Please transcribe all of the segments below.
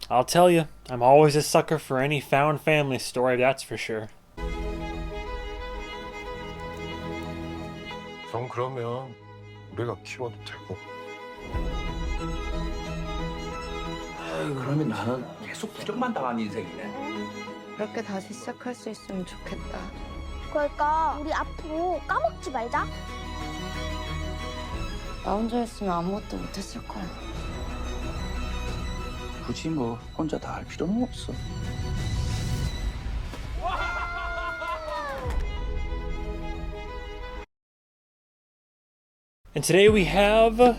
I'll tell you, I'm always a sucker for any found family story, that's for sure. 전 그러면 우리가 키워도 되고. 그러면 나는 계속 부정만 당한 인생이네. 그렇게 다시 시작할 수 있으면 좋겠다. 그러니까 우리 앞으로 까먹지 말자. 나 혼자였으면 아무것도 못했을 거야. 굳이 뭐 혼자 다 할 필요는 없어. And today we have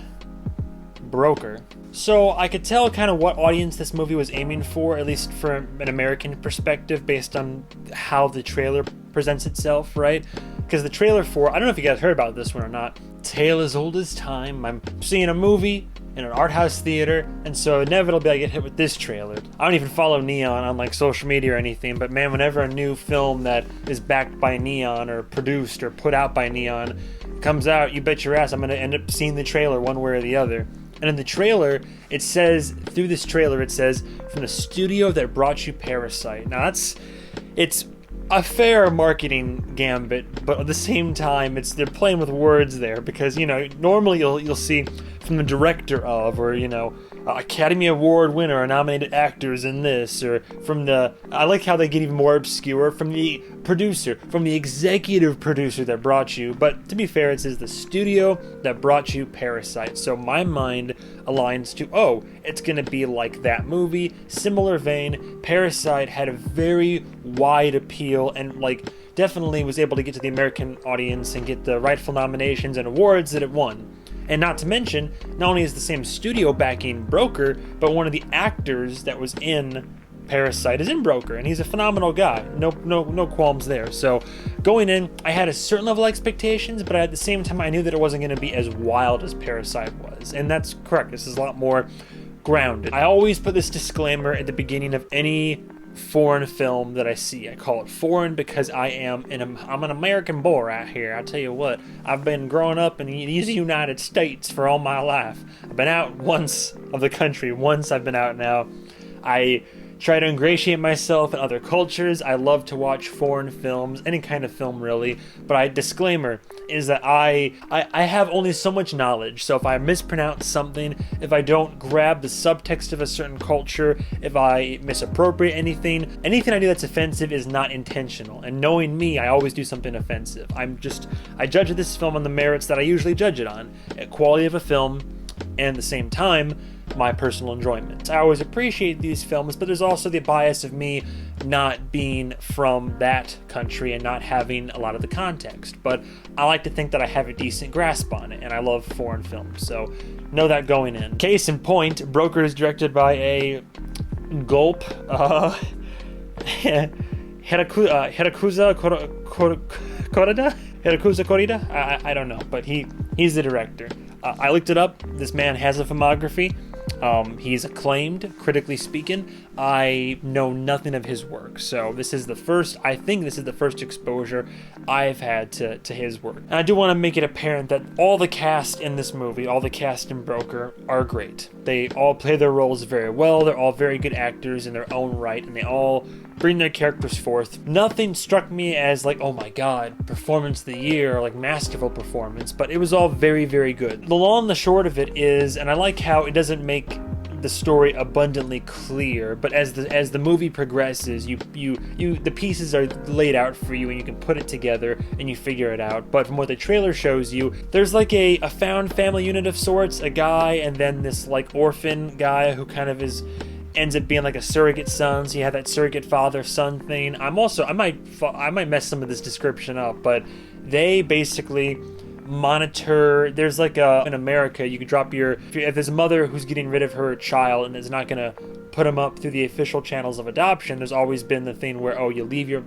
Broker. So I could tell kind of what audience this movie was aiming for, at least from an American perspective, based on how the trailer presents itself, right? Because the trailer for, I don't know if you guys heard about this one or not, Tale as Old as Time. I'm seeing a movie in an art house theater, and so inevitably I get hit with this trailer. I don't even follow Neon on like social media or anything, but man, whenever a new film that is backed by Neon or produced or put out by Neon comes out, you bet your ass I'm gonna end up seeing the trailer one way or the other. And in the trailer, it says, through this trailer, it says, from the studio that brought you Parasite. Now it's a fair marketing gambit, but at the same time, they're playing with words there because, you know, normally you'll see from the director of, or, you know, Academy Award winner or nominated actors in this, or from I like how they get even more obscure, from the producer, from the executive producer that brought you, but to be fair, it says the studio that brought you Parasite, so my mind aligns to, oh, it's gonna be like that movie, similar vein. Parasite had a very wide appeal and like definitely was able to get to the American audience and get the rightful nominations and awards that it won. And not to mention, not only is the same studio backing Broker, but one of the actors that was in Parasite is in Broker, and he's a phenomenal guy. No qualms there. So going in, I had a certain level of expectations, but at the same time, I knew that it wasn't going to be as wild as Parasite was. And that's correct. This is a lot more grounded. I always put this disclaimer at the beginning of any foreign film that I see. I call it foreign because I'm an American boy right here. I tell you what, I've been growing up in these United States for all my life. I've been out once of the country. Once I've been out now. I try to ingratiate myself in other cultures. I love to watch foreign films, any kind of film really, but disclaimer is that I have only so much knowledge, so if I mispronounce something, if I don't grab the subtext of a certain culture, if I misappropriate anything I do that's offensive is not intentional, and knowing me, I always do something offensive. I judge this film on the merits that I usually judge it on, quality of a film, and at the same time, my personal enjoyment. I always appreciate these films, but there's also the bias of me not being from that country and not having a lot of the context. But I like to think that I have a decent grasp on it, and I love foreign films, so know that going in. Case in point, Broker is directed by a gulp, Hirakuza Korida? I don't know, but he's the director. I looked it up. This man has a filmography. He's acclaimed, critically speaking. I know nothing of his work, so I think this is the first exposure I've had to his work. And I do want to make it apparent that all the cast in this movie, all the cast in Broker, are great. They all play their roles very well. They're all very good actors in their own right, and they all bring their characters forth. Nothing struck me as like, oh my god, performance of the year, or like masterful performance, but it was all very, very good. The long and the short of it is, and I like how it doesn't make the story abundantly clear, but as the movie progresses, the pieces are laid out for you and you can put it together and you figure it out. But from what the trailer shows you, there's like a found family unit of sorts, a guy and then this like orphan guy who kind of ends up being like a surrogate son, so you have that surrogate father-son thing. I might mess some of this description up, but they basically monitor. There's like in America, you could drop if there's a mother who's getting rid of her child and is not gonna put them up through the official channels of adoption, there's always been the thing where, oh, you leave your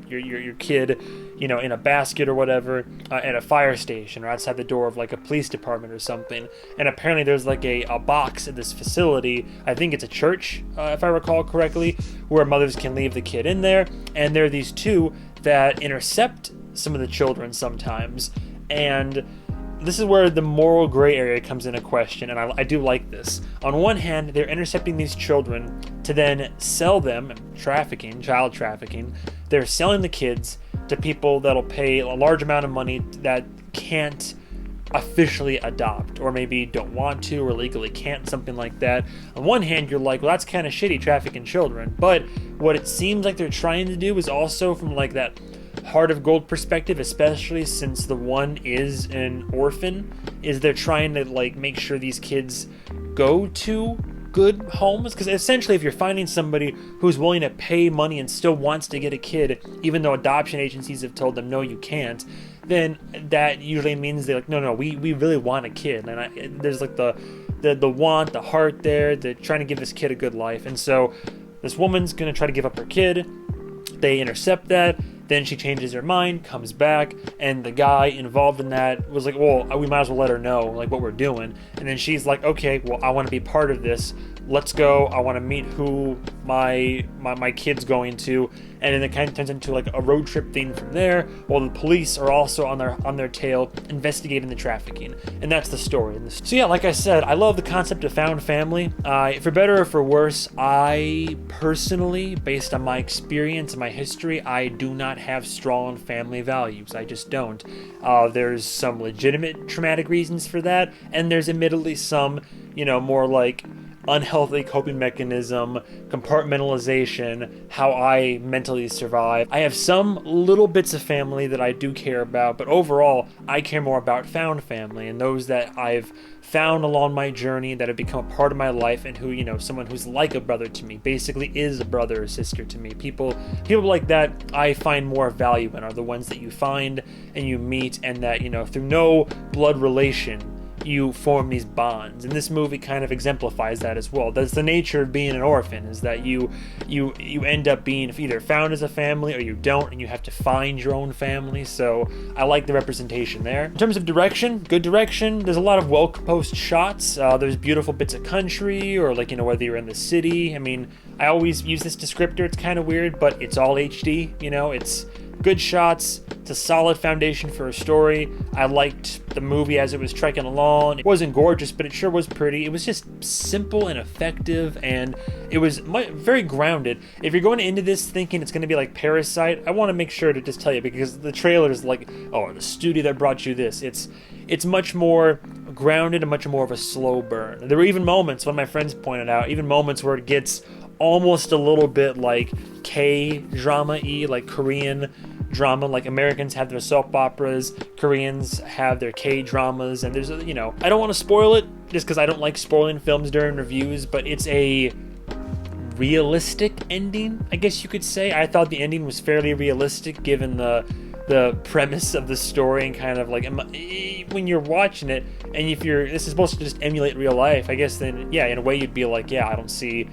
kid, you know, in a basket or whatever at a fire station or outside the door of like a police department or something. And apparently there's like a box at this facility, I think it's a church, if I recall correctly, where mothers can leave the kid in there, and there are these two that intercept some of the children sometimes, and this is where the moral gray area comes into question, and I do like this. On one hand, they're intercepting these children to then sell them, trafficking, child trafficking. They're selling the kids to people that'll pay a large amount of money that can't officially adopt, or maybe don't want to, or legally can't, something like that. On one hand, you're like, well, that's kind of shitty, trafficking children. But what it seems like they're trying to do is also from like that heart of gold perspective, especially since the one is an orphan, is they're trying to like make sure these kids go to good homes. Because essentially, if you're finding somebody who's willing to pay money and still wants to get a kid, even though adoption agencies have told them no, you can't, then that usually means they're like, no, we really want a kid. And there's like the want, the heart there. They're trying to give this kid a good life. And so this woman's gonna try to give up her kid. They intercept that. Then she changes her mind, comes back, and the guy involved in that was like, well, we might as well let her know like what we're doing. And then she's like, okay, well, I want to be part of this. Let's go. I want to meet who my kid's going to. And then it kind of turns into like a road trip thing from there, while the police are also on their tail investigating the trafficking. And that's the story. So yeah, like I said, I love the concept of found family. For better or for worse, I personally, based on my experience and my history, I do not have strong family values. I just don't. There's some legitimate traumatic reasons for that, and there's admittedly some, more like unhealthy coping mechanism, compartmentalization, how I mentally survive. I have some little bits of family that I do care about, but overall, I care more about found family and those that I've found along my journey that have become a part of my life, and who, someone who's like a brother to me, basically is a brother or sister to me. People like that I find more value in are the ones that you find and you meet, and that, through no blood relation, you form these bonds. And this movie kind of exemplifies that as well. That's the nature of being an orphan, is that you end up being either found as a family or you don't, and you have to find your own family. So I like the representation there. In terms of direction, good direction. There's a lot of well-composed shots. There's beautiful bits of country, or like, whether you're in the city. I mean, I always use this descriptor. It's kind of weird, but it's all HD. It's good shots. It's a solid foundation for a story. I liked the movie as it was trekking along. It wasn't gorgeous, but it sure was pretty. It was just simple and effective, and it was very grounded. If you're going into this thinking it's going to be like Parasite, I want to make sure to just tell you, because the trailer is like, oh, the studio that brought you this. It's much more grounded and much more of a slow burn. There were even moments, one of my friends pointed out, even moments where it gets almost a little bit like K-drama-y, like Korean drama. Like Americans have their soap operas, Koreans have their K-dramas, and there's I don't want to spoil it just because I don't like spoiling films during reviews, but it's a realistic ending, I guess you could say. I thought the ending was fairly realistic given the premise of the story, and kind of like when you're watching it, and if this is supposed to just emulate real life, I guess then yeah, in a way you'd be like, yeah, I don't see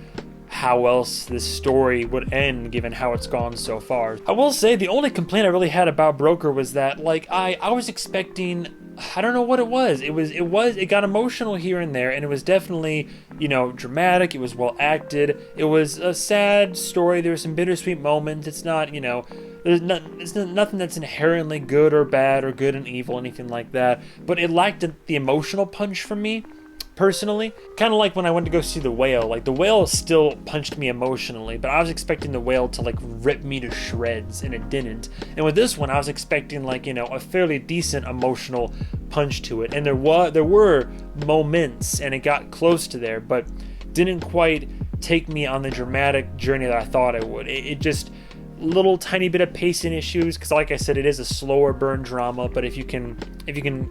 how else this story would end given how it's gone so far. I will say the only complaint I really had about Broker was that like I was expecting, I don't know what it was. It got emotional here and there, and it was definitely, dramatic. It was well acted. It was a sad story. There were some bittersweet moments. It's not, it's nothing that's inherently good or bad or good and evil, anything like that. But it lacked the emotional punch for me, personally. Kind of like when I went to go see The Whale. Like, The Whale still punched me emotionally, but I was expecting The Whale to like rip me to shreds, and it didn't. And with this one, I was expecting like, a fairly decent emotional punch to it. And there were moments, and it got close to there, but didn't quite take me on the dramatic journey that I thought it would. It just little tiny bit of pacing issues, because like I said, it is a slower burn drama, but if you can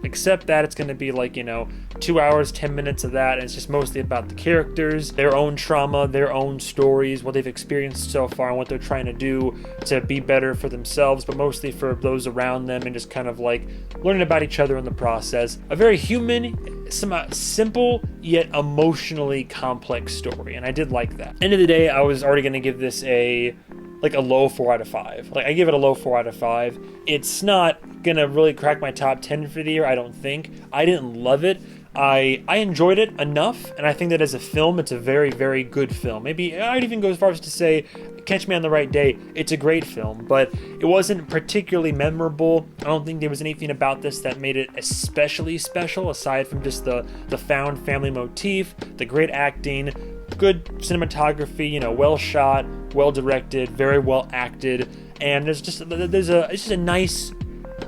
accept that, it's going to be like 2 hours 10 minutes of that, and it's just mostly about the characters, their own trauma, their own stories, what they've experienced so far, and what they're trying to do to be better for themselves, but mostly for those around them, and just kind of like learning about each other in the process. A very human, simple yet emotionally complex story, and I did like that. End of the day, I was already going to give this a low 4 out of 5. Like, I give it a low 4 out of 5. It's not gonna really crack my top 10 for the year, I don't think. I didn't love it. I enjoyed it enough, and I think that as a film, it's a very, very good film. Maybe I'd even go as far as to say, Catch Me on the Right Day, it's a great film, but it wasn't particularly memorable. I don't think there was anything about this that made it especially special, aside from just the found family motif, the great acting, good cinematography, you know, well shot, well directed, very well acted, and it's just a nice,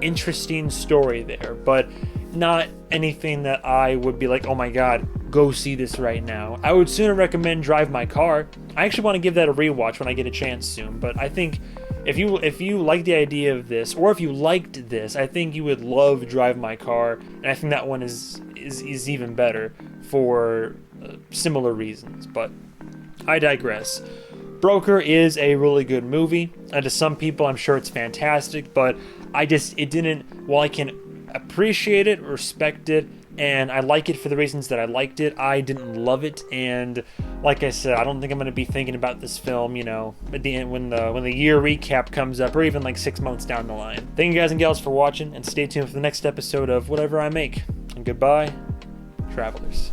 interesting story there, but not anything that I would be like, oh my god, go see this right now. I would sooner recommend Drive My Car. I actually want to give that a rewatch when I get a chance soon, but I think if you like the idea of this, or if you liked this, I think you would love Drive My Car, and I think that one is even better for similar reasons, but I digress. Broker is a really good movie, and to some people I'm sure it's fantastic, but while I can appreciate it, respect it, and I like it for the reasons that I liked it, I didn't love it, and like I said, I don't think I'm going to be thinking about this film, you know, at the end when the year recap comes up, or even like 6 months down the line. Thank you guys and gals for watching, and stay tuned for the next episode of Whatever I Make, and goodbye, travelers.